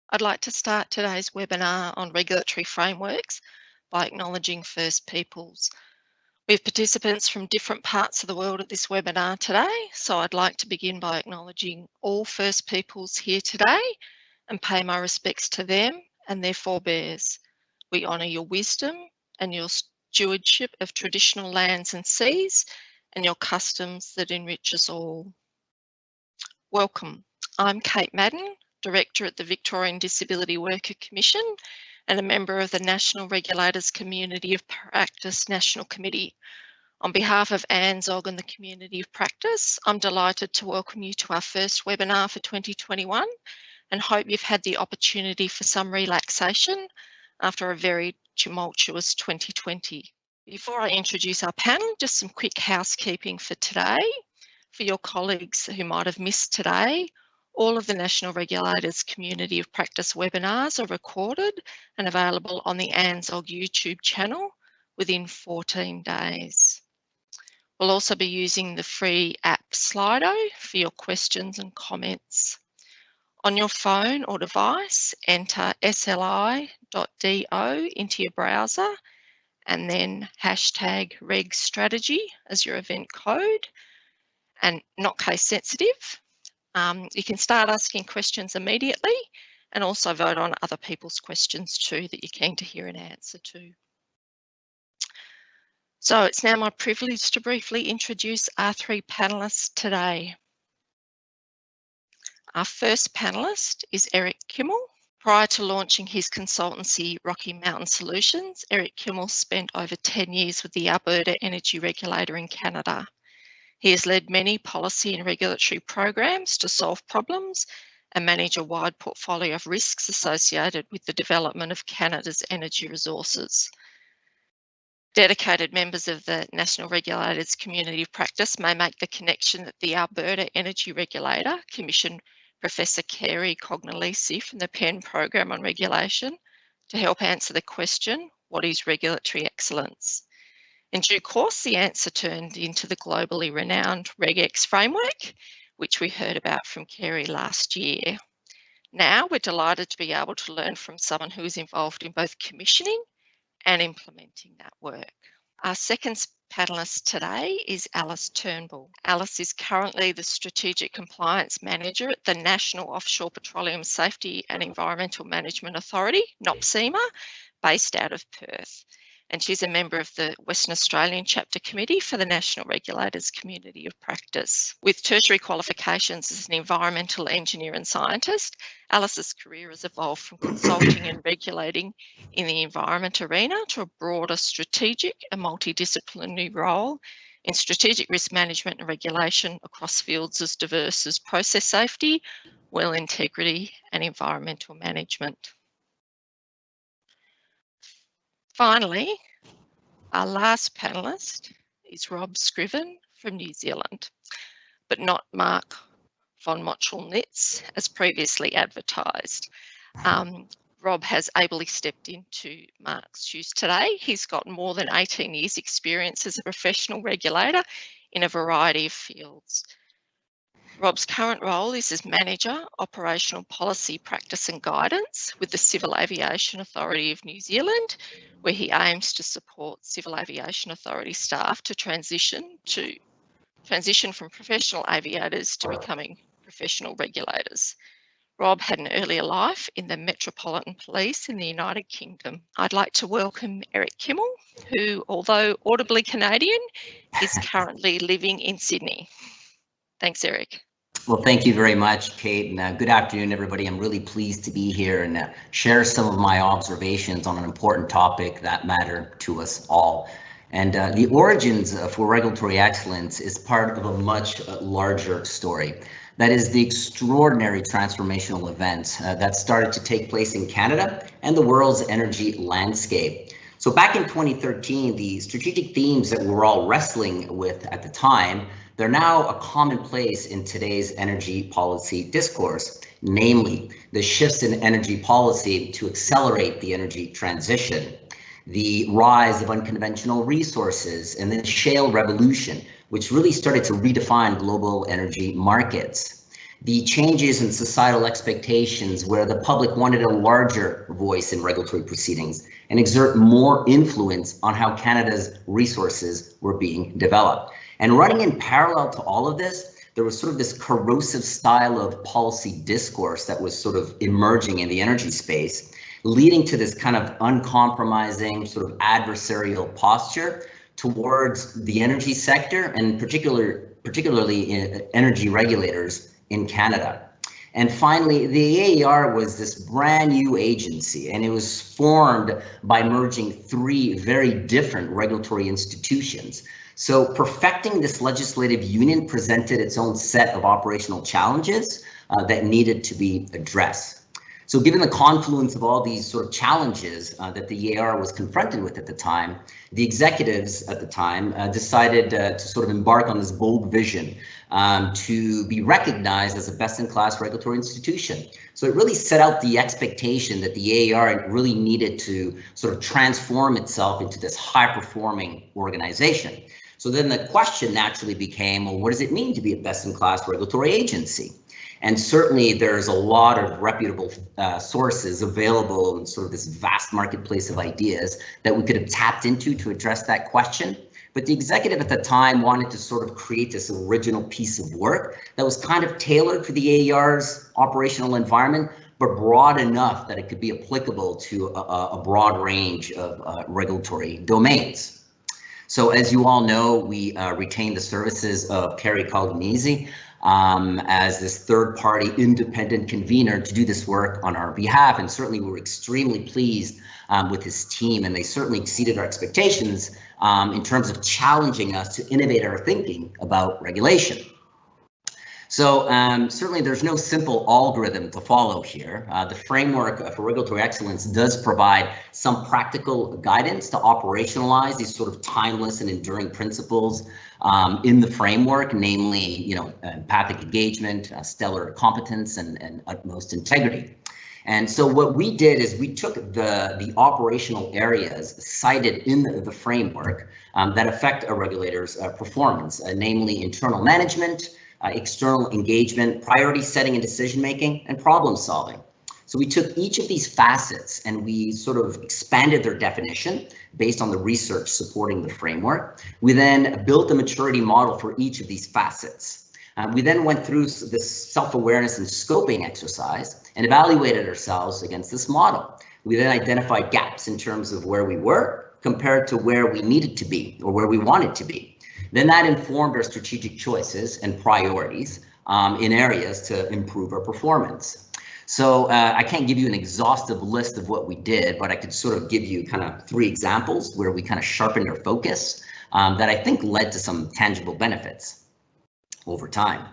I'd like to start today's webinar on regulatory frameworks by acknowledging First Peoples. We have participants from different parts of the world at this webinar today, so I'd like to begin by acknowledging all First Peoples here today and pay my respects to them and their forebears. We honour your wisdom and your stewardship of traditional lands and seas and your customs that enrich us all. Welcome. I'm Kate Madden, Director at the Victorian Disability Worker Commission and a member of the National Regulators Community of Practice National Committee. On behalf of ANZOG and the Community of Practice, I'm delighted to welcome you to our first webinar for 2021 and hope you've had the opportunity for some relaxation after a very tumultuous 2020. Before I introduce our panel, just some quick housekeeping for today. For your colleagues who might have missed today, all of the National Regulators Community of Practice webinars are recorded and available on the ANZOG YouTube channel within 14 days. We'll also be using the free app Slido for your questions and comments. On your phone or device, enter sli.do into your browser and then hashtag regstrategy as your event code, and not case sensitive. You can start asking questions immediately and also vote on other people's questions too that you're keen to hear an answer to. So it's now my privilege to briefly introduce our three panellists today. Our first panellist is Eric Kimmel. Prior to launching his consultancy, Rocky Mountain Solutions, Eric Kimmel spent over 10 years with the Alberta Energy Regulator in Canada. He has led many policy and regulatory programs to solve problems and manage a wide portfolio of risks associated with the development of Canada's energy resources. Dedicated members of the National Regulators Community of Practice may make the connection that the Alberta Energy Regulator commissioned Professor Kerry Coglianese from the Penn Program on Regulation to help answer the question, what is regulatory excellence? In due course, the answer turned into the globally renowned RegX framework, which we heard about from Kerry last year. Now we're delighted to be able to learn from someone who is involved in both commissioning and implementing that work. Our second panellist today is Alice Turnbull. Alice is currently the Strategic Compliance Manager at the National Offshore Petroleum Safety and Environmental Management Authority, NOPSEMA, based out of Perth. And she's a member of the Western Australian Chapter Committee for the National Regulators Community of Practice. With tertiary qualifications as an environmental engineer and scientist, Alice's career has evolved from consulting and regulating in the environment arena to a broader strategic and multidisciplinary role in strategic risk management and regulation across fields as diverse as process safety, well integrity, and environmental management. Finally, our last panellist is Rob Scriven from New Zealand, but not Mark von Mochelnitz as previously advertised. Rob has ably stepped into Mark's shoes today. He's got more than 18 years experience as a professional regulator in a variety of fields. Rob's current role is as Manager, Operational Policy, Practice and Guidance with the Civil Aviation Authority of New Zealand, where he aims to support Civil Aviation Authority staff to transition from professional aviators to becoming professional regulators. Rob had an earlier life in the Metropolitan Police in the United Kingdom. I'd like to welcome Eric Kimmel, who, although audibly Canadian, is currently living in Sydney. Thanks, Eric. Well, thank you very much, Kate, and good afternoon, everybody. I'm really pleased to be here and share some of my observations on an important topic that matter to us all. And the origins for regulatory excellence is part of a much larger story. That is the extraordinary transformational event that started to take place in Canada and the world's energy landscape. So back in 2013, the strategic themes that we were all wrestling with at the time, they're now a commonplace in today's energy policy discourse, namely the shifts in energy policy to accelerate the energy transition, the rise of unconventional resources, and the shale revolution, which really started to redefine global energy markets. the changes in societal expectations where the public wanted a larger voice in regulatory proceedings and exert more influence on how Canada's resources were being developed. And running in parallel to all of this, there was sort of this corrosive style of policy discourse that was sort of emerging in the energy space, leading to this kind of uncompromising sort of adversarial posture towards the energy sector and particularly energy regulators in Canada. And finally, the AER was this brand new agency, and it was formed by merging three very different regulatory institutions. So perfecting this legislative union presented its own set of operational challenges that needed to be addressed. So given the confluence of all these sort of challenges that the AER was confronted with at the time, the executives at the time decided to sort of embark on this bold vision to be recognized as a best-in-class regulatory institution. So it really set out the expectation that the AER really needed to sort of transform itself into this high-performing organization. So then the question naturally became, well, what does it mean to be a best-in-class regulatory agency? And certainly there's a lot of reputable sources available in sort of this vast marketplace of ideas that we could have tapped into to address that question. But the executive at the time wanted to sort of create this original piece of work that was kind of tailored for the AER's operational environment, but broad enough that it could be applicable to a broad range of regulatory domains. So as you all know, we retained the services of Kerry Coglianese as this third-party independent convener to do this work on our behalf. And certainly we were extremely pleased with his team, and they certainly exceeded our expectations in terms of challenging us to innovate our thinking about regulation. So certainly there's no simple algorithm to follow here. The framework for regulatory excellence does provide some practical guidance to operationalize these sort of timeless and enduring principles in the framework, namely, empathic engagement, stellar competence, and utmost integrity. And so what we did is we took the operational areas cited in the framework that affect a regulator's performance, namely internal management, external engagement, priority setting and decision making, and problem solving. So we took each of these facets and we sort of expanded their definition based on the research supporting the framework. We then built a maturity model for each of these facets. We then went through this self-awareness and scoping exercise and evaluated ourselves against this model. We then identified gaps in terms of where we were compared to where we needed to be or where we wanted to be. Then that informed our strategic choices and priorities in areas to improve our performance. So I can't give you an exhaustive list of what we did, but I could sort of give you kind of 3 examples where we kind of sharpened our focus that I think led to some tangible benefits over time.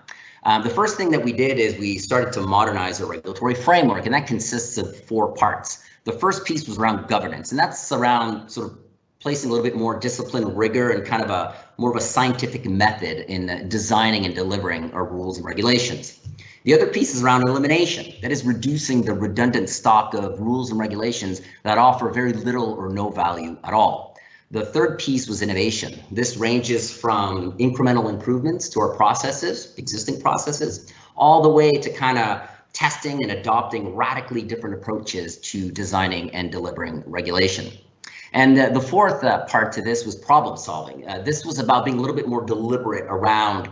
The first thing that we did is we started to modernize our regulatory framework, and that consists of 4 parts. The first piece was around governance, and that's around sort of placing a little bit more discipline, rigor, and kind of more of a scientific method in designing and delivering our rules and regulations. The other piece is around elimination, that is reducing the redundant stock of rules and regulations that offer very little or no value at all. The third piece was innovation. This ranges from incremental improvements to our processes, existing processes, all the way to kind of testing and adopting radically different approaches to designing and delivering regulation. And the fourth part to this was problem solving. This was about being a little bit more deliberate around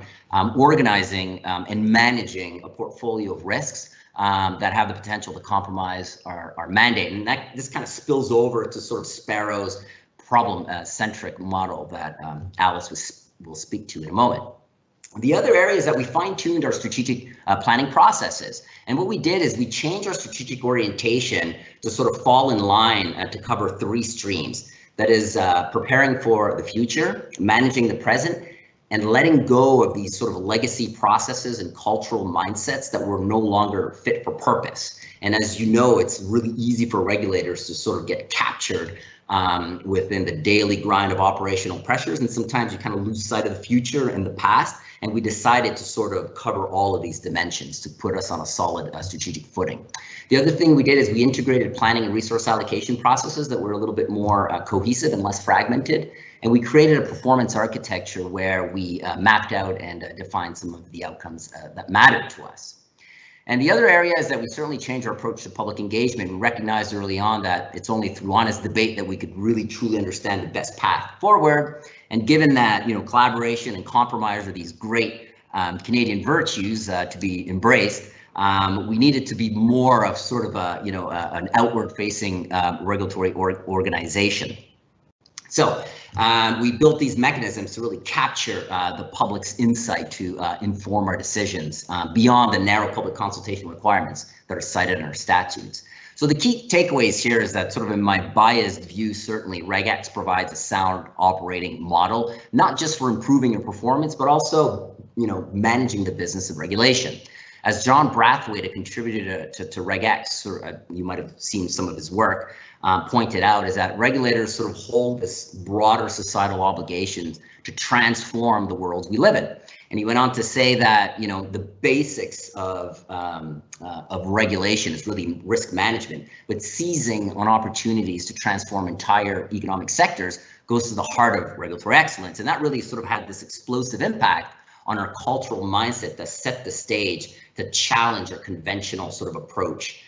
organizing and managing a portfolio of risks that have the potential to compromise our mandate. And this kind of spills over to sort of Sparrow's problem-centric model that Alice will speak to in a moment. The other area is that we fine-tuned our strategic planning processes. And what we did is we changed our strategic orientation to sort of fall in line to cover 3 streams. That is preparing for the future, managing the present, and letting go of these sort of legacy processes and cultural mindsets that were no longer fit for purpose. And as you know, it's really easy for regulators to sort of get captured within the daily grind of operational pressures. And sometimes you kind of lose sight of the future and the past. And we decided to sort of cover all of these dimensions to put us on a solid strategic footing. The other thing we did is we integrated planning and resource allocation processes that were a little bit more cohesive and less fragmented. And we created a performance architecture where we mapped out and defined some of the outcomes that mattered to us. And the other area is that we certainly changed our approach to public engagement. We recognized early on that it's only through honest debate that we could really truly understand the best path forward. And given that, you know, collaboration and compromise are these great Canadian virtues to be embraced, we needed to be more of sort of a, you know, an outward-facing regulatory organization. So we built these mechanisms to really capture the public's insight to inform our decisions beyond the narrow public consultation requirements that are cited in our statutes. So the key takeaways here is that, sort of in my biased view, certainly Regex provides a sound operating model, not just for improving your performance, but also, you know, managing the business of regulation. As John Braithwaite, a contributor to Regex, or you might have seen some of his work, pointed out, is that regulators sort of hold this broader societal obligation to transform the world we live in. And he went on to say that, you know, the basics of regulation is really risk management, but seizing on opportunities to transform entire economic sectors goes to the heart of regulatory excellence. And that really sort of had this explosive impact on our cultural mindset that set the stage to challenge our conventional sort of approach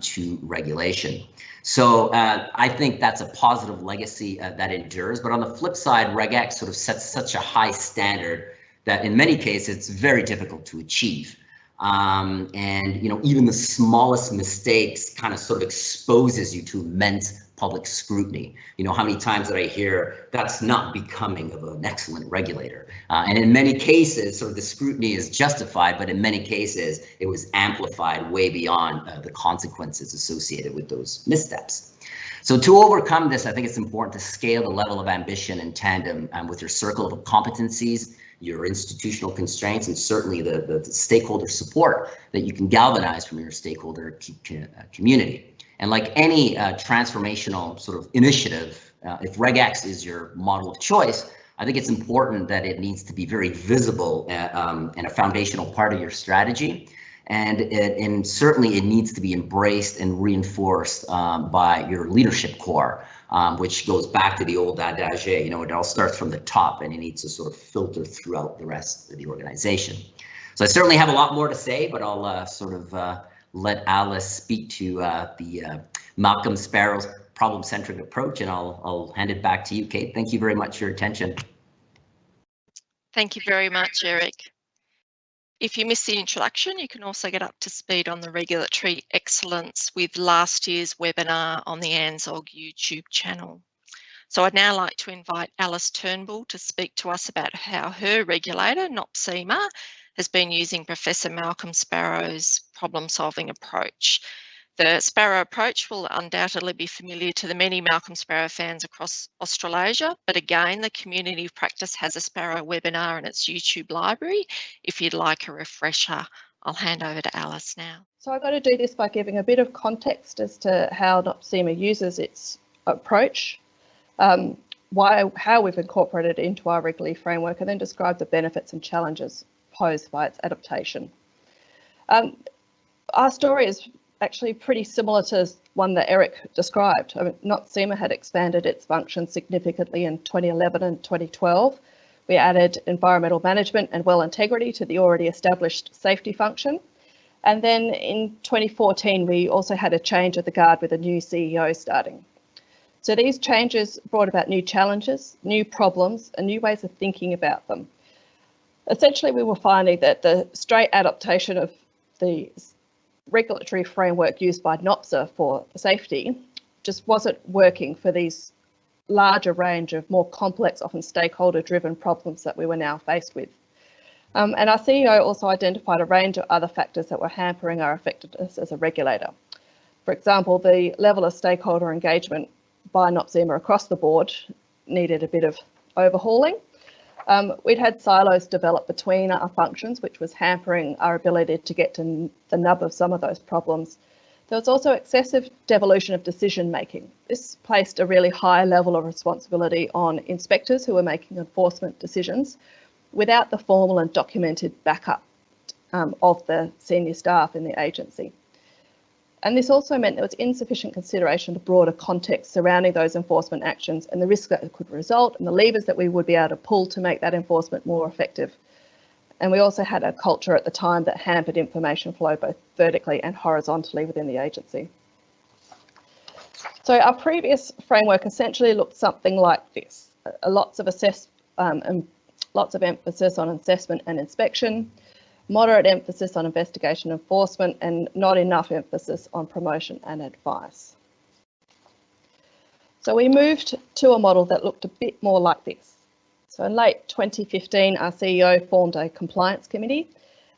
to regulation. So I think that's a positive legacy that endures. But on the flip side, Regex sort of sets such a high standard that in many cases it's very difficult to achieve. And, you know, even the smallest mistakes kind of sort of exposes you to immense public scrutiny. You know, how many times did I hear that's not becoming of an excellent regulator? And in many cases, sort of the scrutiny is justified, but in many cases, it was amplified way beyond the consequences associated with those missteps. So to overcome this, I think it's important to scale the level of ambition in tandem with your circle of competencies, your institutional constraints, and certainly the stakeholder support that you can galvanize from your stakeholder community. And like any transformational sort of initiative, if Regex is your model of choice, I think it's important that it needs to be very visible and a foundational part of your strategy. And certainly it needs to be embraced and reinforced by your leadership core, which goes back to the old adage, you know, it all starts from the top and it needs to sort of filter throughout the rest of the organization. So I certainly have a lot more to say, but I'll sort of let Alice speak to the Malcolm Sparrow's problem-centric approach, and I'll hand it back to you, Kate. Thank you very much for your attention. Thank you very much, Eric. If you missed the introduction, you can also get up to speed on the regulatory excellence with last year's webinar on the ANZOG YouTube channel. So I'd now like to invite Alice Turnbull to speak to us about how her regulator, NOPSEMA, has been using Professor Malcolm Sparrow's problem-solving approach. The Sparrow approach will undoubtedly be familiar to the many Malcolm Sparrow fans across Australasia, but again, the community of practice has a Sparrow webinar in its YouTube library. If you'd like a refresher, I'll hand over to Alice now. So I've got to do this by giving a bit of context as to how NOPSEMA uses its approach, how we've incorporated it into our regulatory framework, and then describe the benefits and challenges posed by its adaptation. Our story is actually pretty similar to one that Eric described. I mean, NOPSEMA had expanded its function significantly in 2011 and 2012. We added environmental management and well integrity to the already established safety function. And then in 2014, we also had a change of the guard with a new CEO starting. So these changes brought about new challenges, new problems, and new ways of thinking about them. Essentially, we were finding that the straight adaptation of the regulatory framework used by NOPSA for safety just wasn't working for these larger range of more complex, often stakeholder-driven problems that we were now faced with. And our CEO also identified a range of other factors that were hampering our effectiveness as a regulator. For example, the level of stakeholder engagement by NOPSEMA across the board needed a bit of overhauling. We'd had silos develop between our functions, which was hampering our ability to get to the nub of some of those problems. There was also excessive devolution of decision making. This placed a really high level of responsibility on inspectors who were making enforcement decisions without the formal and documented backup of the senior staff in the agency. And this also meant there was insufficient consideration of broader context surrounding those enforcement actions and the risk that it could result and the levers that we would be able to pull to make that enforcement more effective. And we also had a culture at the time that hampered information flow both vertically and horizontally within the agency. So our previous framework essentially looked something like this. Lots of emphasis on assessment and inspection, moderate emphasis on investigation and enforcement, and not enough emphasis on promotion and advice. So we moved to a model that looked a bit more like this. So in late 2015, our CEO formed a compliance committee,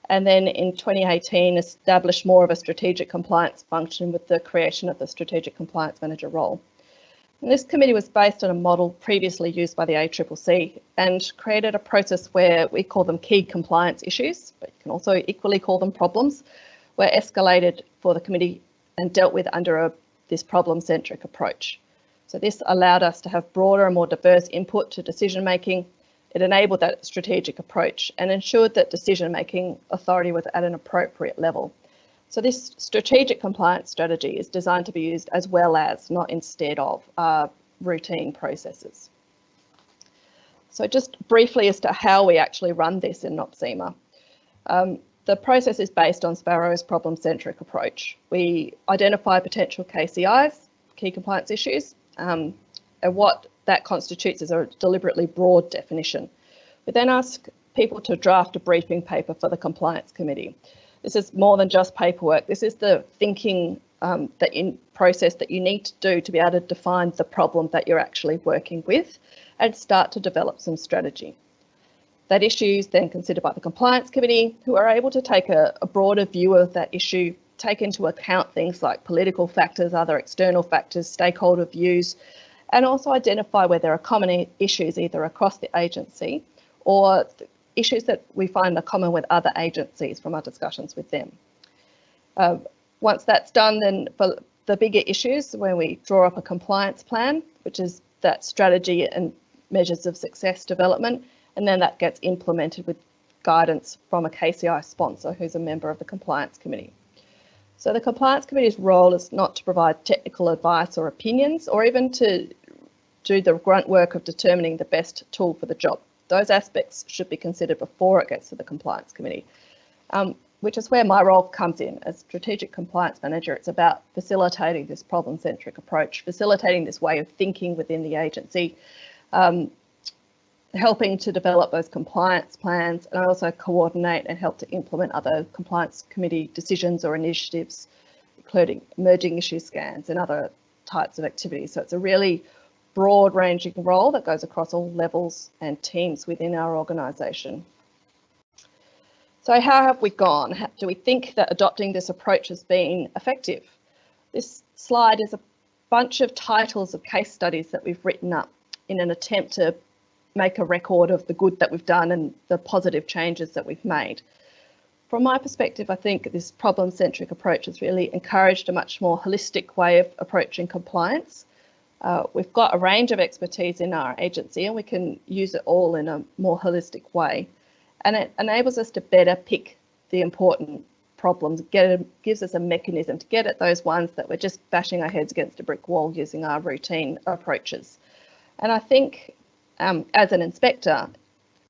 and then in 2018 established more of a strategic compliance function with the creation of the strategic compliance manager role. And this committee was based on a model previously used by the ACCC and created a process where we call them key compliance issues, but you can also equally call them problems, were escalated for the committee and dealt with under this problem-centric approach. So this allowed us to have broader and more diverse input to decision making. It enabled that strategic approach and ensured that decision-making authority was at an appropriate level. So this strategic compliance strategy is designed to be used as well as, not instead of, routine processes. So just briefly as to how we actually run this in NOPSEMA. The process is based on Sparrow's problem-centric approach. We identify potential KCIs, key compliance issues, and what that constitutes is a deliberately broad definition. We then ask people to draft a briefing paper for the compliance committee. This is more than just paperwork. This is the thinking process that you need to do to be able to define the problem that you're actually working with and start to develop some strategy. That issue is then considered by the compliance committee, who are able to take a broader view of that issue, take into account things like political factors, other external factors, stakeholder views, and also identify where there are common issues either across the agency or issues that we find are common with other agencies from our discussions with them. Once that's done, then for the bigger issues, when we draw up a compliance plan, which is that strategy and measures of success development, and then that gets implemented with guidance from a KCI sponsor who's a member of the compliance committee. So the compliance committee's role is not to provide technical advice or opinions, or even to do the grunt work of determining the best tool for the job. Those aspects should be considered before it gets to the compliance committee, which is where my role comes in. As strategic compliance manager, it's about facilitating this problem-centric approach, facilitating this way of thinking within the agency, helping to develop those compliance plans, and also coordinate and help to implement other compliance committee decisions or initiatives, including emerging issue scans and other types of activities. So it's a really broad-ranging role that goes across all levels and teams within our organisation. So how have we gone? Do we think that adopting this approach has been effective? This slide is a bunch of titles of case studies that we've written up in an attempt to make a record of the good that we've done and the positive changes that we've made. From my perspective, I think this problem-centric approach has really encouraged a much more holistic way of approaching compliance. We've got a range of expertise in our agency and we can use it all in a more holistic way. And it enables us to better pick the important problems, gives us a mechanism to get at those ones that we're just bashing our heads against a brick wall using our routine approaches. And I think as an inspector,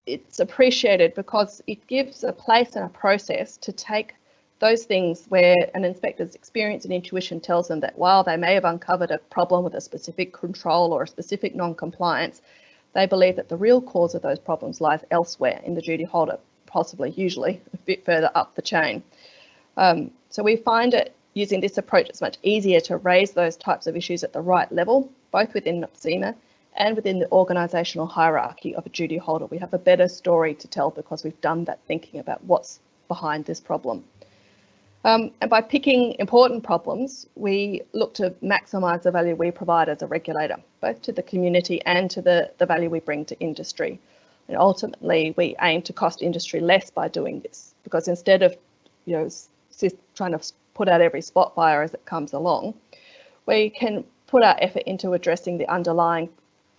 it's appreciated because it gives a place and a process to take those things where an inspector's experience and intuition tells them that while they may have uncovered a problem with a specific control or a specific non-compliance, they believe that the real cause of those problems lies elsewhere in the duty holder, possibly, usually, a bit further up the chain. So we find it, using this approach, it's much easier to raise those types of issues at the right level, both within NOPSEMA and within the organisational hierarchy of a duty holder. We have a better story to tell because we've done that thinking about what's behind this problem. And by picking important problems, we look to maximise the value we provide as a regulator, both to the community and to the value we bring to industry. And ultimately, we aim to cost industry less by doing this, because instead of trying to put out every spot fire as it comes along, we can put our effort into addressing the underlying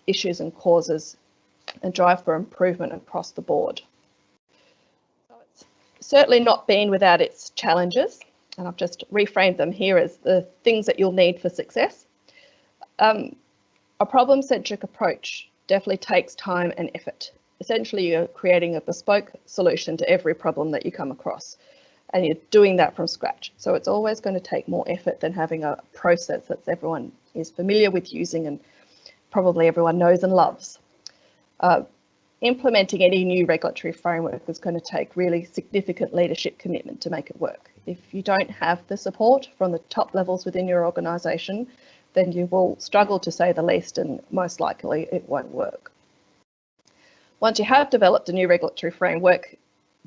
issues and causes and drive for improvement across the board. So it's certainly not been without its challenges, and I've just reframed them here as the things that you'll need for success. A problem-centric approach definitely takes time and effort. essentially you're creating a bespoke solution to every problem that you come across, and you're doing that from scratch. So it's always going to take more effort than having a process that everyone is familiar with using and probably everyone knows and loves. Implementing any new regulatory framework is going to take really significant leadership commitment to make it work. If you don't have the support from the top levels within your organisation, then you will struggle, to say the least, and most likely it won't work. Once you have developed a new regulatory framework,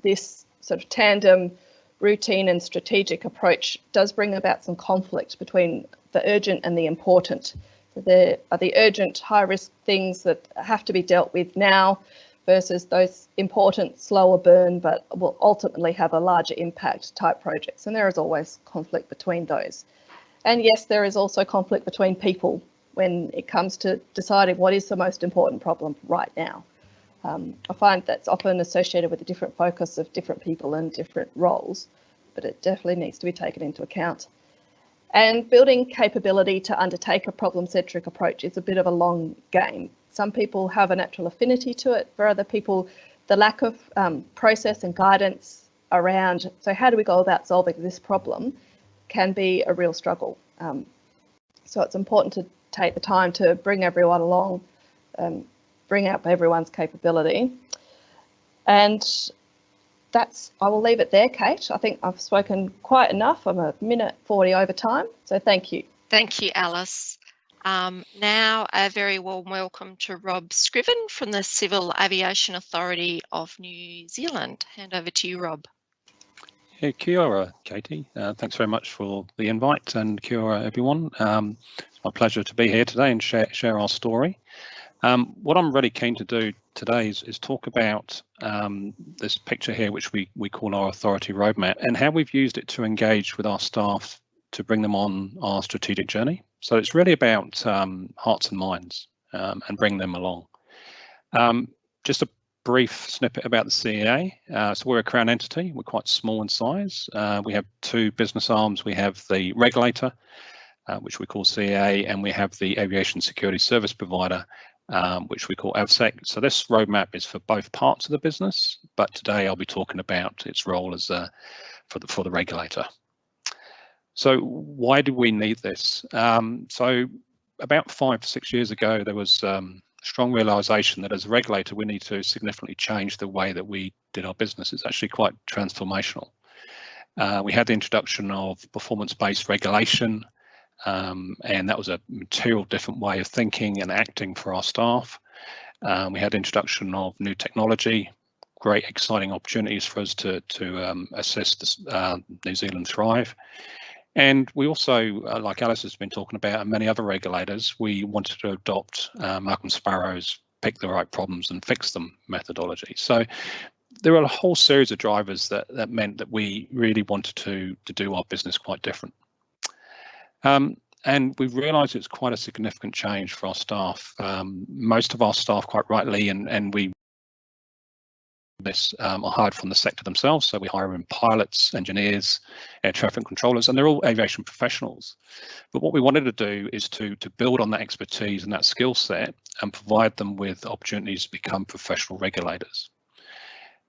this sort of tandem routine and strategic approach does bring about some conflict between the urgent and the important. So there are the urgent, high-risk things that have to be dealt with now versus those important, slower burn, but will ultimately have a larger impact type projects. And there is always conflict between those. And yes, there is also conflict between people when it comes to deciding what is the most important problem right now. I find that's often associated with a different focus of different people and different roles, but it definitely needs to be taken into account. And building capability to undertake a problem-centric approach is a bit of a long game. Some people have a natural affinity to it. For other people, the lack of process and guidance around, so how do we go about solving this problem, can be a real struggle. So it's important to take the time to bring everyone along, bring up everyone's capability. And I will leave it there, Kate. I think I've spoken quite enough. I'm a minute 40 over time, so thank you. Thank you, Alice. Now a very warm welcome to Rob Scriven from the Civil Aviation Authority of New Zealand. Hand over to you, Rob. Yeah, kia ora, Katie. Thanks very much for the invite, and kia ora, everyone. It's my pleasure to be here today and share our story. What I'm really keen to do today is talk about this picture here, which we call our authority roadmap, and how we've used it to engage with our staff to bring them on our strategic journey. So it's really about hearts and minds and bring them along. Just a brief snippet about the CEA. So we're a Crown entity. We're quite small in size. We have two business arms. We have the regulator, which we call CEA, and we have the Aviation Security Service Provider, which we call AVSEC. So this roadmap is for both parts of the business, but today I'll be talking about its role as for the regulator. So why do we need this? So about 5 to 6 years ago, there was strong realization that as a regulator, we need to significantly change the way that we did our business. It's actually quite transformational. We had the introduction of performance-based regulation, and that was a material different way of thinking and acting for our staff. We had the introduction of new technology, great exciting opportunities for us to assist New Zealand thrive. And we also, like Alice has been talking about, and many other regulators, we wanted to adopt Malcolm Sparrow's pick the right problems and fix them methodology. So there are a whole series of drivers that meant that we really wanted to do our business quite different. And we've realised it's quite a significant change for our staff. Most of our staff, quite rightly, and we are hired from the sector themselves. So we hire in pilots, engineers, air traffic controllers, and they're all aviation professionals. But what we wanted to do is to build on that expertise and that skill set and provide them with opportunities to become professional regulators.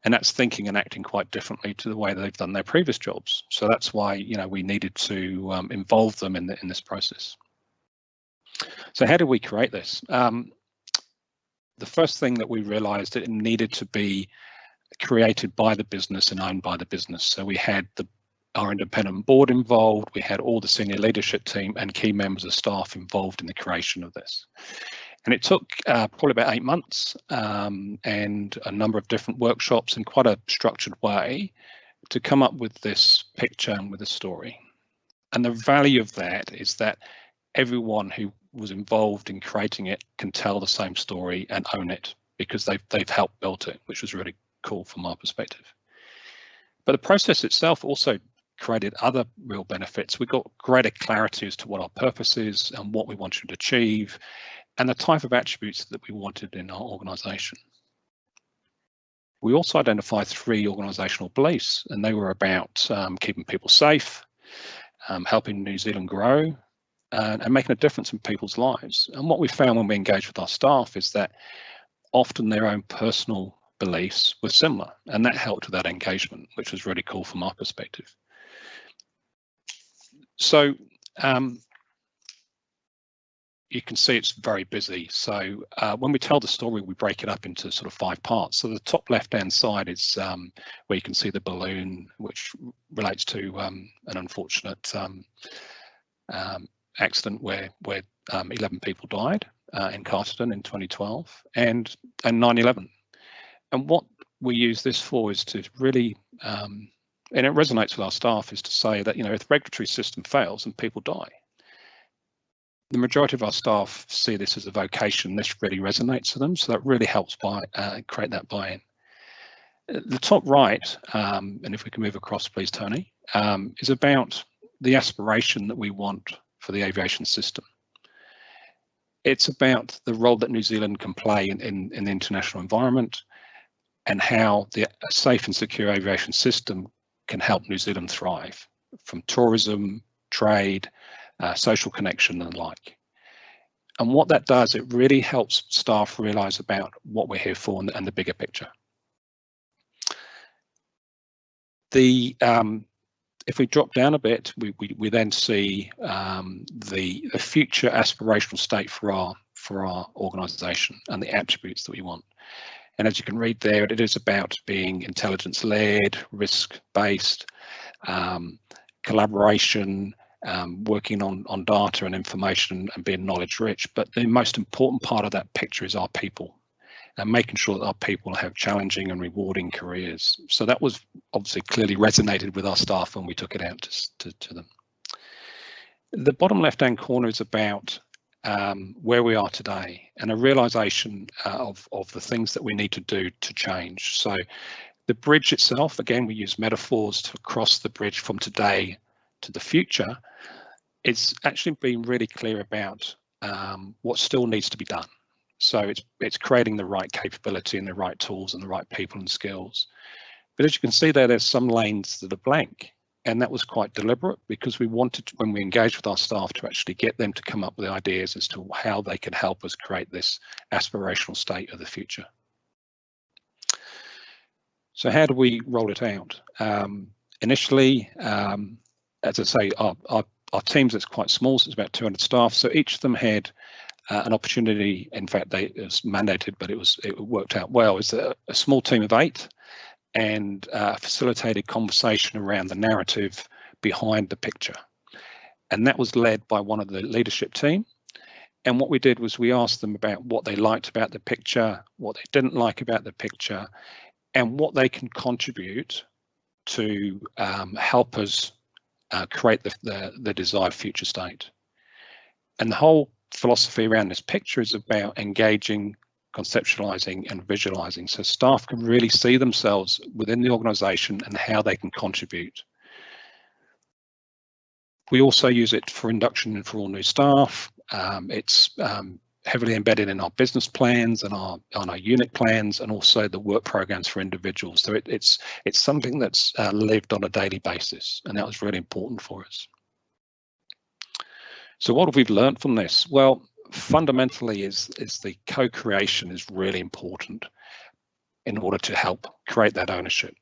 And that's thinking and acting quite differently to the way they've done their previous jobs. So that's why, you know, we needed to involve them in this process. So how did we create this? The first thing that we realized that it needed to be created by the business and owned by the business. So we had our independent board involved, we had all the senior leadership team and key members of staff involved in the creation of this. And it took probably about 8 months and a number of different workshops in quite a structured way to come up with this picture and with a story. And the value of that is that everyone who was involved in creating it can tell the same story and own it because they've helped build it, which was really cool from our perspective. But the process itself also created other real benefits. We got greater clarity as to what our purpose is and what we wanted to achieve and the type of attributes that we wanted in our organisation. We also identified 3 organisational beliefs, and they were about keeping people safe, helping New Zealand grow, and making a difference in people's lives. And what we found when we engaged with our staff is that often their own personal beliefs were similar, and that helped with that engagement, which was really cool from our perspective. So you can see it's very busy. So when we tell the story, we break it up into sort of 5 parts. So the top left-hand side is where you can see the balloon, which relates to an unfortunate accident where 11 people died in Carterton in 2012, and 9/11. And what we use this for is to really, and it resonates with our staff, is to say that, you know, if the regulatory system fails and people die, the majority of our staff see this as a vocation. This really resonates to them, so that really helps create that buy-in. The top right, and if we can move across, please, Tony, is about the aspiration that we want for the aviation system. It's about the role that New Zealand can play in the international environment, and how a safe and secure aviation system can help New Zealand thrive from tourism, trade, social connection and the like. And what that does, it really helps staff realise about what we're here for and the bigger picture. If we drop down a bit, we then see the future aspirational state for our organisation and the attributes that we want. And as you can read there, it is about being intelligence-led, risk-based, collaboration, working on data and information and being knowledge-rich. But the most important part of that picture is our people, and making sure that our people have challenging and rewarding careers. So that was obviously clearly resonated with our staff when we took it out to them. The bottom left-hand corner is about where we are today, and a realization of the things that we need to do to change. So the bridge itself, again, we use metaphors to cross the bridge from today to the future. It's actually been really clear about what still needs to be done. So it's creating the right capability and the right tools and the right people and skills. But as you can see there, there's some lanes that are blank. And that was quite deliberate, because we wanted, when we engaged with our staff, to actually get them to come up with ideas as to how they could help us create this aspirational state of the future. So how do we roll it out? Initially, as I say, our teams, it's quite small, so it's about 200 staff. So each of them had an opportunity. In fact, it was mandated, but it worked out well. It's a small team of 8. And facilitated conversation around the narrative behind the picture. And that was led by one of the leadership team. And what we did was we asked them about what they liked about the picture, what they didn't like about the picture, and what they can contribute to help us create the desired future state. And the whole philosophy around this picture is about engaging, conceptualizing and visualizing, so staff can really see themselves within the organization and how they can contribute. We also use it for induction for all new staff. It's heavily embedded in our business plans and on our unit plans, and also the work programs for individuals. So it's something that's lived on a daily basis, and that was really important for us. So what have we learned from this? Well, fundamentally is the co-creation is really important in order to help create that ownership,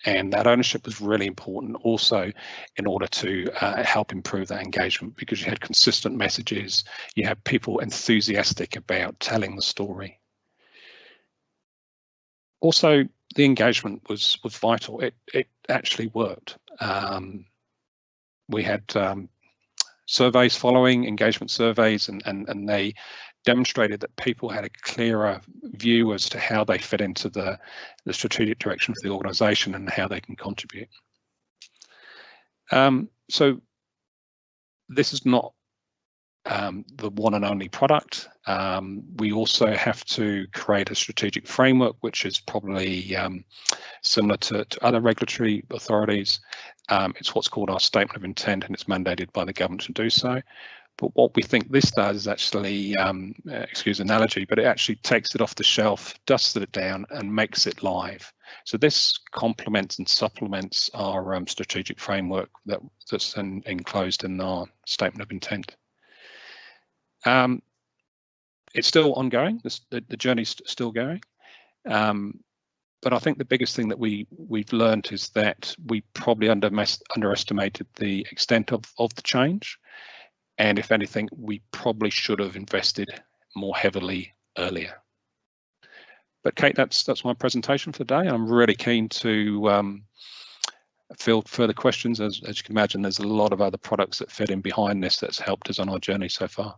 and that ownership was really important also in order to help improve that engagement, because you had consistent messages, you had people enthusiastic about telling the story. Also, the engagement was vital. It actually worked. We had surveys following, engagement surveys, and they demonstrated that people had a clearer view as to how they fit into the strategic direction for the organisation and how they can contribute. So this is not the one and only product. We also have to create a strategic framework, which is probably similar to other regulatory authorities. It's what's called our statement of intent, and it's mandated by the government to do so. But what we think this does is actually, excuse the analogy, but it actually takes it off the shelf, dusts it down and makes it live. So this complements and supplements our strategic framework that's enclosed in our statement of intent. it's still ongoing. The journey's still going. But I think the biggest thing that we've learned is that we probably underestimated the extent of the change. And if anything, we probably should have invested more heavily earlier. But Kate, that's my presentation for today. I'm really keen to field further questions. As you can imagine, there's a lot of other products that fit in behind this that's helped us on our journey so far.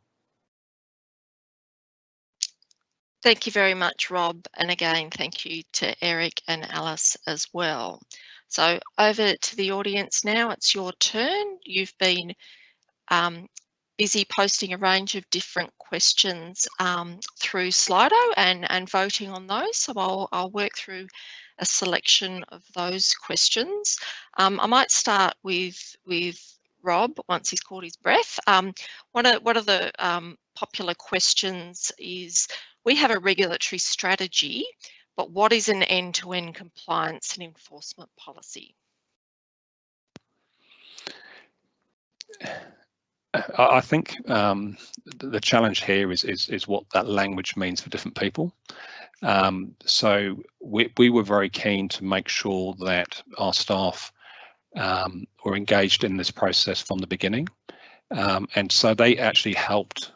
Thank you very much, Rob. And again, thank you to Eric and Alice as well. So over to the audience now, it's your turn. You've been busy posting a range of different questions through Slido and voting on those. So I'll work through a selection of those questions. I might start with Rob once he's caught his breath. One of the popular questions is, we have a regulatory strategy, but what is an end-to-end compliance and enforcement policy? I think the challenge here is what that language means for different people. So we were very keen to make sure that our staff were engaged in this process from the beginning. And so they actually helped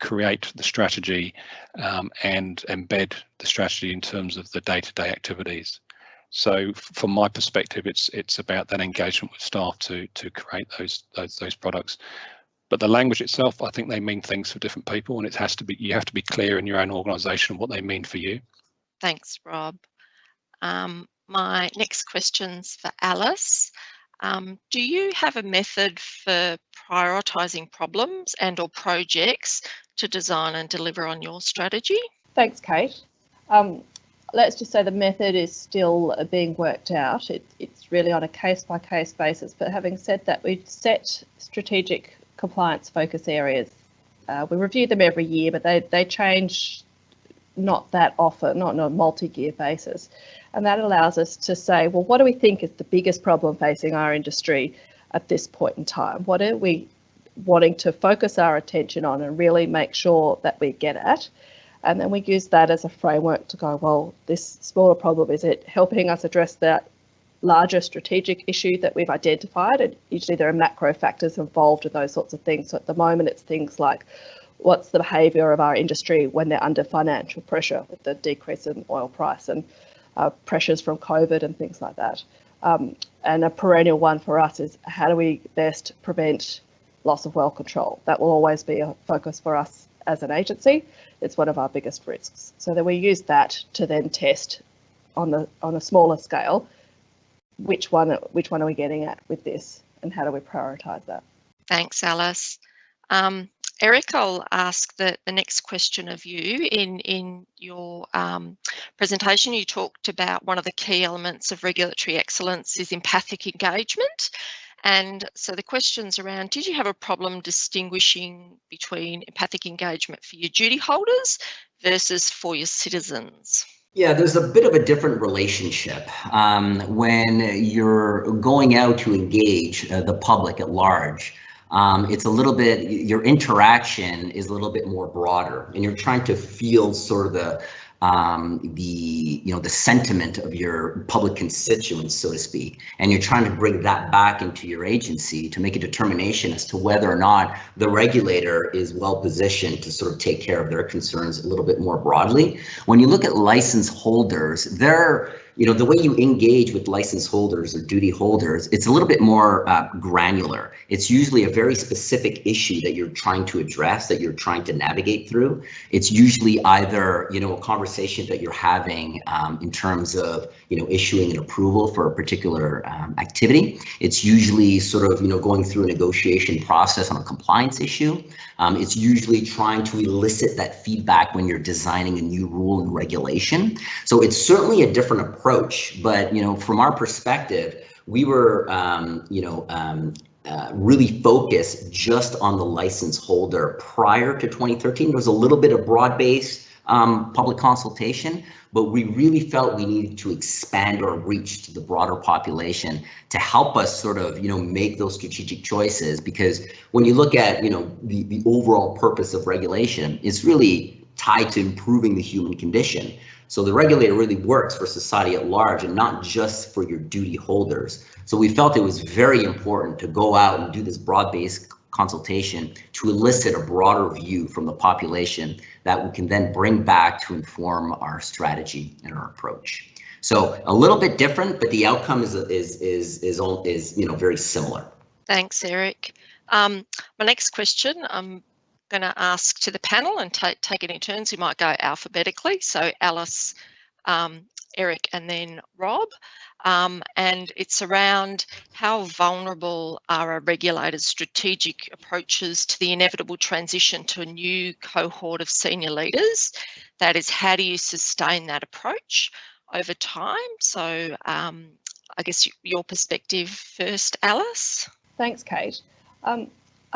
create the strategy and embed the strategy in terms of the day-to-day activities. So from my perspective, it's about that engagement with staff to create those products. But the language itself, I think they mean things for different people, and you have to be clear in your own organisation what they mean for you. Thanks, Rob. My next question's for Alice. Do you have a method for prioritising problems and or projects to design and deliver on your strategy? Thanks, Kate. Let's just say the method is still being worked out. It's really on a case-by-case basis. But having said that, we set strategic compliance focus areas. We review them every year, but they change not that often, not on a multi-year basis. And that allows us to say, well, what do we think is the biggest problem facing our industry at this point in time? What are we wanting to focus our attention on and really make sure that we get at? And then we use that as a framework to go, well, this smaller problem, is it helping us address that larger strategic issue that we've identified? And usually there are macro factors involved in those sorts of things. So at the moment, it's things like, what's the behaviour of our industry when they're under financial pressure with the decrease in oil price and pressures from COVID and things like that. And a perennial one for us is, how do we best prevent loss of well control? That will always be a focus for us as an agency. It's one of our biggest risks. So that we use that to then test on a smaller scale, which one are we getting at with this, and how do we prioritise that? Thanks, Alice. Eric, I'll ask the next question of you. In your presentation, you talked about one of the key elements of regulatory excellence is empathic engagement. And so the question's around, did you have a problem distinguishing between empathic engagement for your duty holders versus for your citizens? Yeah, there's a bit of a different relationship when you're going out to engage the public at large. It's a little bit, your interaction is a little bit more broader, and you're trying to feel sort of the sentiment of your public constituents, so to speak, and you're trying to bring that back into your agency to make a determination as to whether or not the regulator is well positioned to sort of take care of their concerns a little bit more broadly. When you look at license holders, the way you engage with license holders or duty holders, it's a little bit more granular. It's usually a very specific issue that you're trying to address, that you're trying to navigate through. It's usually either, a conversation that you're having in terms of, issuing an approval for a particular activity. It's usually sort of, going through a negotiation process on a compliance issue. It's usually trying to elicit that feedback when you're designing a new rule and regulation. So it's certainly a different approach, but from our perspective, we were really focused just on the license holder prior to 2013. There was a little bit of broad-based public consultation, but we really felt we needed to expand our reach to the broader population to help us sort of, make those strategic choices. Because when you look at, the overall purpose of regulation, it's really tied to improving the human condition. So the regulator really works for society at large and not just for your duty holders. So we felt it was very important to go out and do this broad-based consultation to elicit a broader view from the population that we can then bring back to inform our strategy and our approach. So a little bit different, but the outcome is very similar. Thanks, Eric. My next question, I'm going to ask to the panel and take it in turns. We might go alphabetically. So Alice, Eric, and then Rob. And it's around how vulnerable are a regulator's strategic approaches to the inevitable transition to a new cohort of senior leaders. That is, how do you sustain that approach over time? So I guess your perspective first, Alice. Thanks, Kate.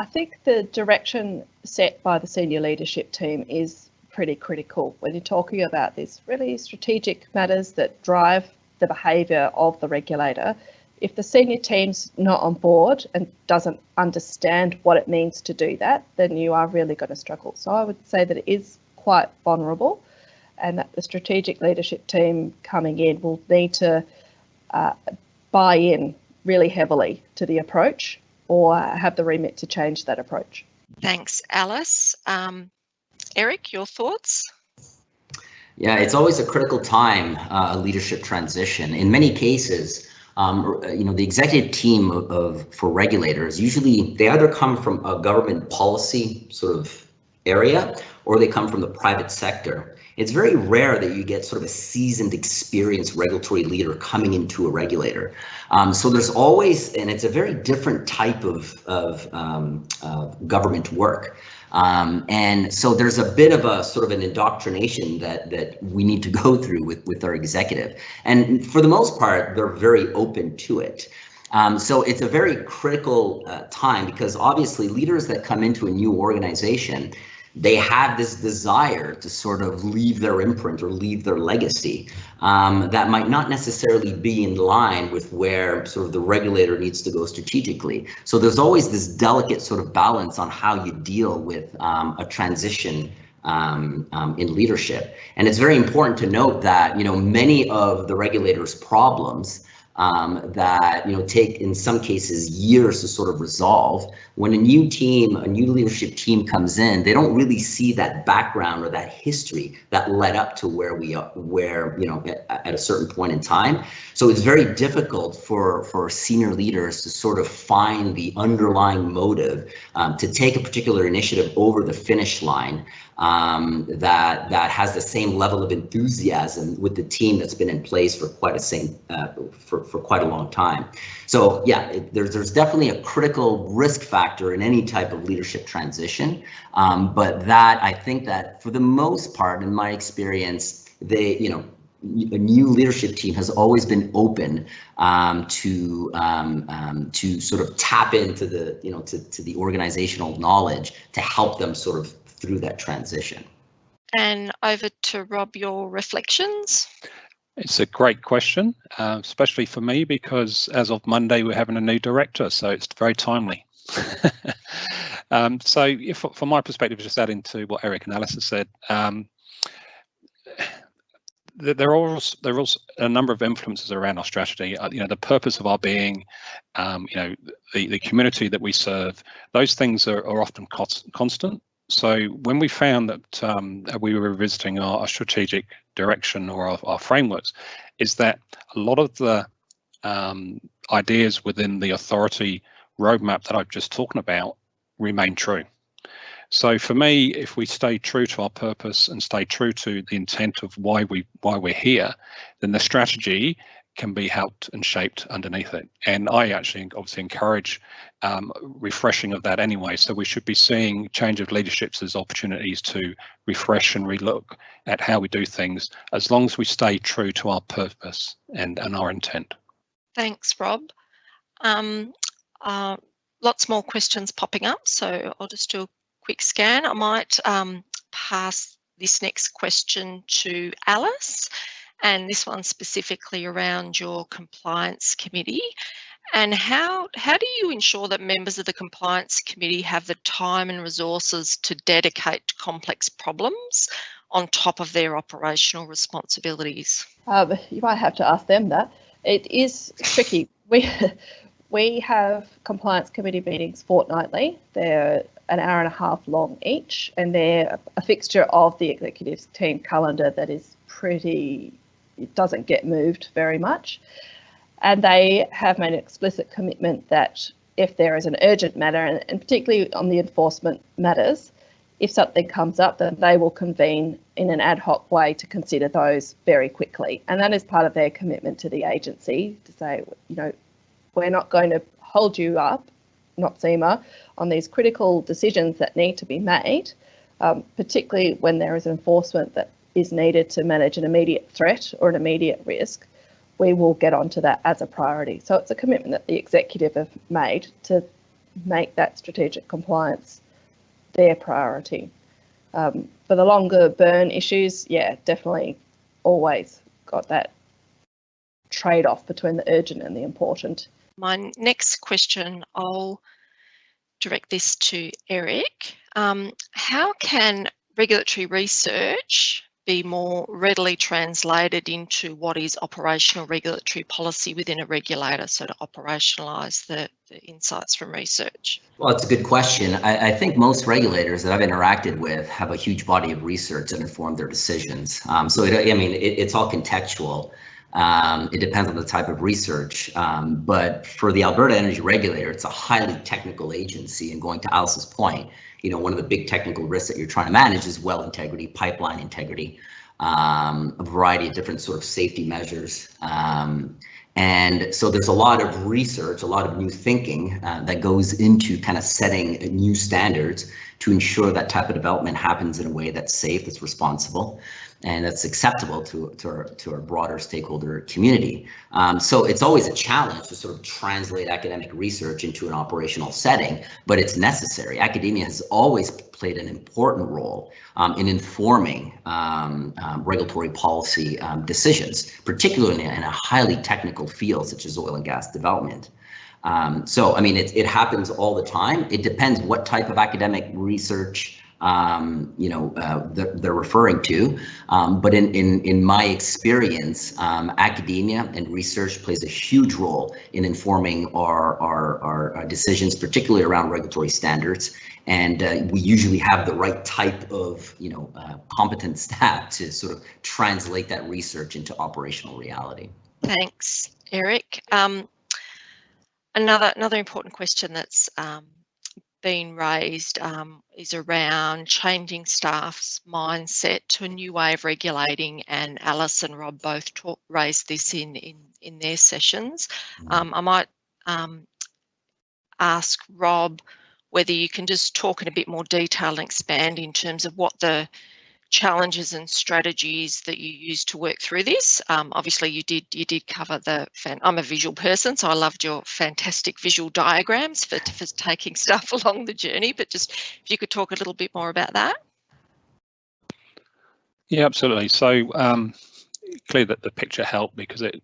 I think the direction set by the senior leadership team is pretty critical when you're talking about these really strategic matters that drive the behaviour of the regulator. If the senior team's not on board and doesn't understand what it means to do that, then you are really going to struggle. So I would say that it is quite vulnerable, and that the strategic leadership team coming in will need to buy in really heavily to the approach, or have the remit to change that approach. Thanks, Alice. Eric, your thoughts? Yeah, it's always a critical time, a leadership transition. In many cases, the executive team for regulators, usually they either come from a government policy sort of area, or they come from the private sector. It's very rare that you get sort of a seasoned, experienced regulatory leader coming into a regulator. So there's always, and it's a very different type of government work. And so there's a bit of a sort of an indoctrination that we need to go through with our executive. And for the most part, they're very open to it. So it's a very critical time, because obviously leaders that come into a new organization, they have this desire to sort of leave their imprint or leave their legacy that might not necessarily be in line with where sort of the regulator needs to go strategically. So there's always this delicate sort of balance on how you deal with a transition in leadership. And it's very important to note that, many of the regulators' problems that take in some cases years to sort of resolve. When a new leadership team comes in, they don't really see that background or that history that led up to where we are, at a certain point in time. So it's very difficult for senior leaders to sort of find the underlying motive to take a particular initiative over the finish line that has the same level of enthusiasm with the team that's been in place for quite a long time. So yeah, there's definitely a critical risk factor in any type of leadership transition, but that I think that for the most part, in my experience, a new leadership team has always been open to sort of tap into the to the organizational knowledge to help them sort of through that transition. And over to Rob, your reflections. It's a great question, especially for me, because as of Monday, we're having a new director, so it's very timely. So if, from my perspective, just adding to what Eric and Alice have said, there are also a number of influences around our strategy. The purpose of our being, the community that we serve, those things are often constant. So when we found that we were revisiting our strategic direction or our frameworks, is that a lot of the ideas within the authority roadmap that I've just talked about remain true. So for me, if we stay true to our purpose and stay true to the intent of why we're here, then the strategy can be helped and shaped underneath it. And I actually obviously encourage refreshing of that anyway. So we should be seeing change of leaderships as opportunities to refresh and relook at how we do things, as long as we stay true to our purpose and our intent. Thanks, Rob. Lots more questions popping up, so I'll just do a quick scan. I might pass this next question to Alice, and this one specifically around your compliance committee. And how do you ensure that members of the compliance committee have the time and resources to dedicate to complex problems on top of their operational responsibilities? You might have to ask them that. It is tricky. We have compliance committee meetings fortnightly. They're an hour and a half long each, and they're a fixture of the executive team calendar that is pretty, it doesn't get moved very much. And they have made an explicit commitment that if there is an urgent matter, and particularly on the enforcement matters, if something comes up, then they will convene in an ad hoc way to consider those very quickly. And that is part of their commitment to the agency to say, you know, we're not going to hold you up, not SEMA, on these critical decisions that need to be made, particularly when there is enforcement that is needed to manage an immediate threat or an immediate risk. We will get onto that as a priority. So it's a commitment that the executive have made to make that strategic compliance their priority. For the longer burn issues, yeah, definitely always got that trade-off between the urgent and the important. My next question, I'll direct this to Eric. How can regulatory research be more readily translated into what is operational regulatory policy within a regulator, so to operationalise the insights from research? Well, it's a good question. I think most regulators that I've interacted with have a huge body of research that inform their decisions. So it's all contextual. It depends on the type of research, but for the Alberta Energy Regulator, it's a highly technical agency. And going to Alice's point, you know, one of the big technical risks that you're trying to manage is well integrity, pipeline integrity, a variety of different sort of safety measures. And so there's a lot of research, a lot of new thinking that goes into kind of setting new standards to ensure that type of development happens in a way that's safe, that's responsible, and that's acceptable to our broader stakeholder community. So it's always a challenge to sort of translate academic research into an operational setting, but it's necessary. Academia has always played an important role in informing regulatory policy decisions, particularly in a highly technical field such as oil and gas development. So, I mean, it happens all the time. It depends what type of academic research they're referring to. But in my experience, academia and research plays a huge role in informing our decisions, particularly around regulatory standards. And we usually have the right type of, competent staff to sort of translate that research into operational reality. Thanks, Eric. Another important question that's been raised is around changing staff's mindset to a new way of regulating, and Alice and Rob both raised this in their sessions. I might ask Rob whether you can just talk in a bit more detail and expand in terms of what the challenges and strategies that you use to work through this. Obviously you did cover I'm a visual person, so I loved your fantastic visual diagrams for taking stuff along the journey, but just if you could talk a little bit more about that. Yeah, absolutely. So clear that the picture helped because it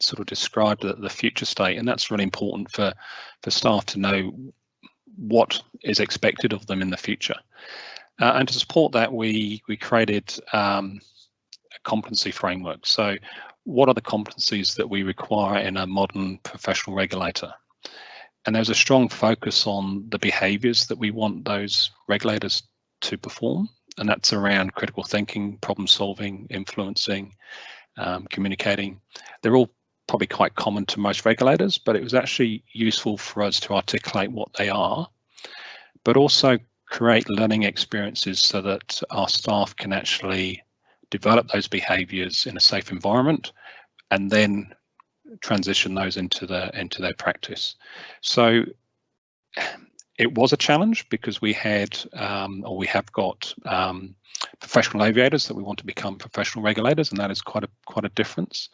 sort of described the future state, and that's really important for staff to know what is expected of them in the future. And to support that, we created a competency framework. So what are the competencies that we require in a modern professional regulator? And there's a strong focus on the behaviours that we want those regulators to perform. And that's around critical thinking, problem solving, influencing, communicating. They're all probably quite common to most regulators, but it was actually useful for us to articulate what they are, but also create learning experiences so that our staff can actually develop those behaviours in a safe environment and then transition those into their practice. So it was a challenge because we had we have got professional aviators that we want to become professional regulators, and that is quite a difference.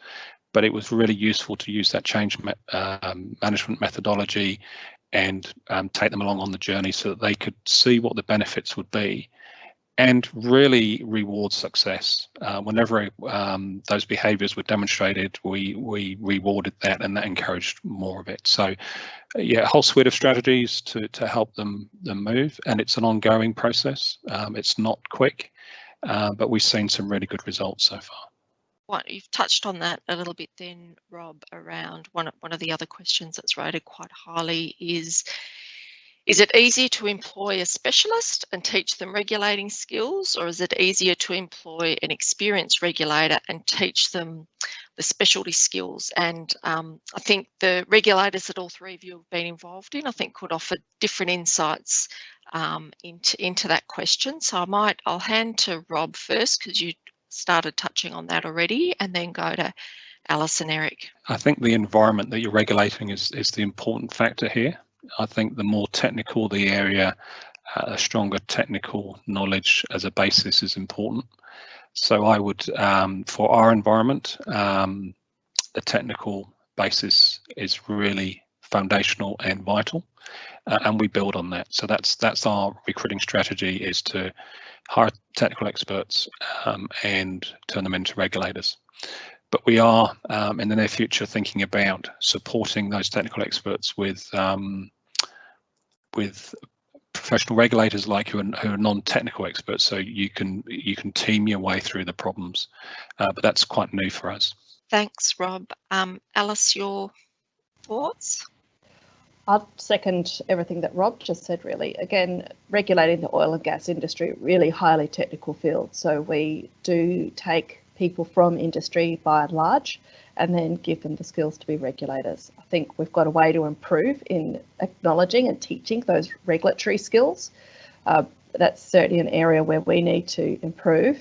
But it was really useful to use that change management methodology and take them along on the journey so that they could see what the benefits would be and really reward success. Whenever those behaviours were demonstrated, we rewarded that, and that encouraged more of it. So yeah, a whole suite of strategies to help them move, and it's an ongoing process. It's not quick, but we've seen some really good results so far. You've touched on that a little bit then, Rob, around one of the other questions that's rated quite highly is it easier to employ a specialist and teach them regulating skills, or is it easier to employ an experienced regulator and teach them the specialty skills? And I think the regulators that all three of you have been involved in, I think, could offer different insights into that question. So I'll hand to Rob first, because you started touching on that already, and then go to Alice and Eric. I think the environment that you're regulating is the important factor here. I think the more technical the area, a stronger technical knowledge as a basis is important. So I would, for our environment, the technical basis is really foundational and vital, and we build on that. So that's our recruiting strategy, is to hire technical experts and turn them into regulators. But we are in the near future thinking about supporting those technical experts with professional regulators like who are non-technical experts, so you can team your way through the problems. But that's quite new for us. Thanks, Rob. Alice, your thoughts? I'll second everything that Rob just said, really. Again, regulating the oil and gas industry, really highly technical field. So we do take people from industry by and large and then give them the skills to be regulators. I think we've got a way to improve in acknowledging and teaching those regulatory skills. That's certainly an area where we need to improve.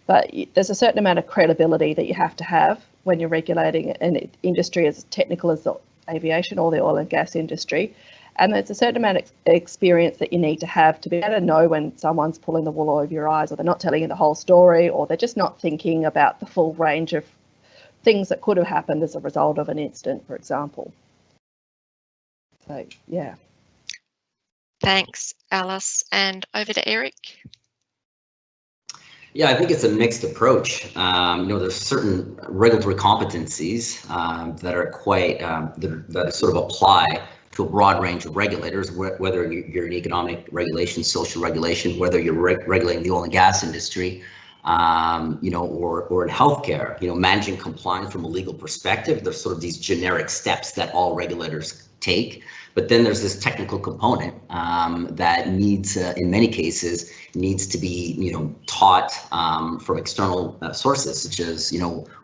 But there's a certain amount of credibility that you have to have when you're regulating an industry as technical as the aviation or the oil and gas industry. And there's a certain amount of experience that you need to have to be able to know when someone's pulling the wool over your eyes, or they're not telling you the whole story, or they're just not thinking about the full range of things that could have happened as a result of an incident, for example. So, yeah. Thanks, Alice. And over to Eric. Yeah, I think it's a mixed approach. There's certain regulatory competencies that are quite that sort of apply to a broad range of regulators, whether you're in economic regulation, social regulation, whether you're regulating the oil and gas industry, or in healthcare. Managing compliance from a legal perspective. There's sort of these generic steps that all regulators take. But then there's this technical component that needs, in many cases, needs to be, taught from external sources, such as,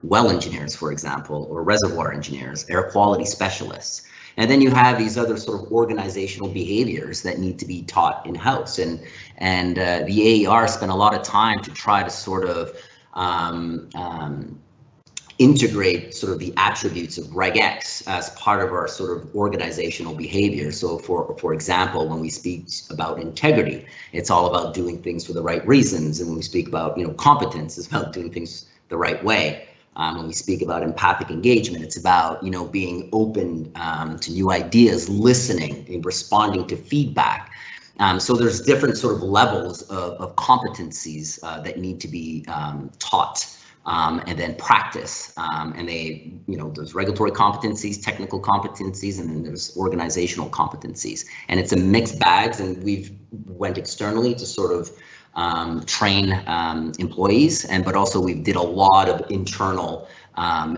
well engineers, for example, or reservoir engineers, air quality specialists. And then you have these other sort of organizational behaviors that need to be taught in-house. And the AER spent a lot of time to try to sort of integrate sort of the attributes of Reg X as part of our sort of organizational behavior. So for example, when we speak about integrity, it's all about doing things for the right reasons. And when we speak about, competence, it's about doing things the right way. When we speak about empathic engagement, it's about, being open to new ideas, listening and responding to feedback. So there's different sort of levels of competencies that need to be taught. And then practice, and there's regulatory competencies, technical competencies, and then there's organizational competencies, and it's a mixed bags. And we've went externally to sort of train employees, but also we did a lot of internal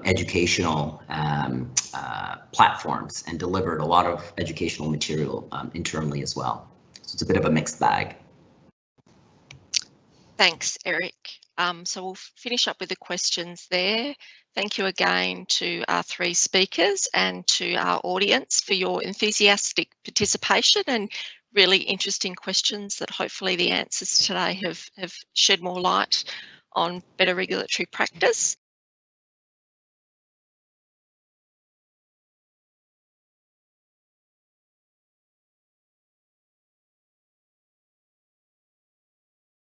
educational platforms and delivered a lot of educational material internally as well. So it's a bit of a mixed bag. Thanks, Eric. So we'll finish up with the questions there. Thank you again to our three speakers and to our audience for your enthusiastic participation and really interesting questions that hopefully the answers today have shed more light on better regulatory practice.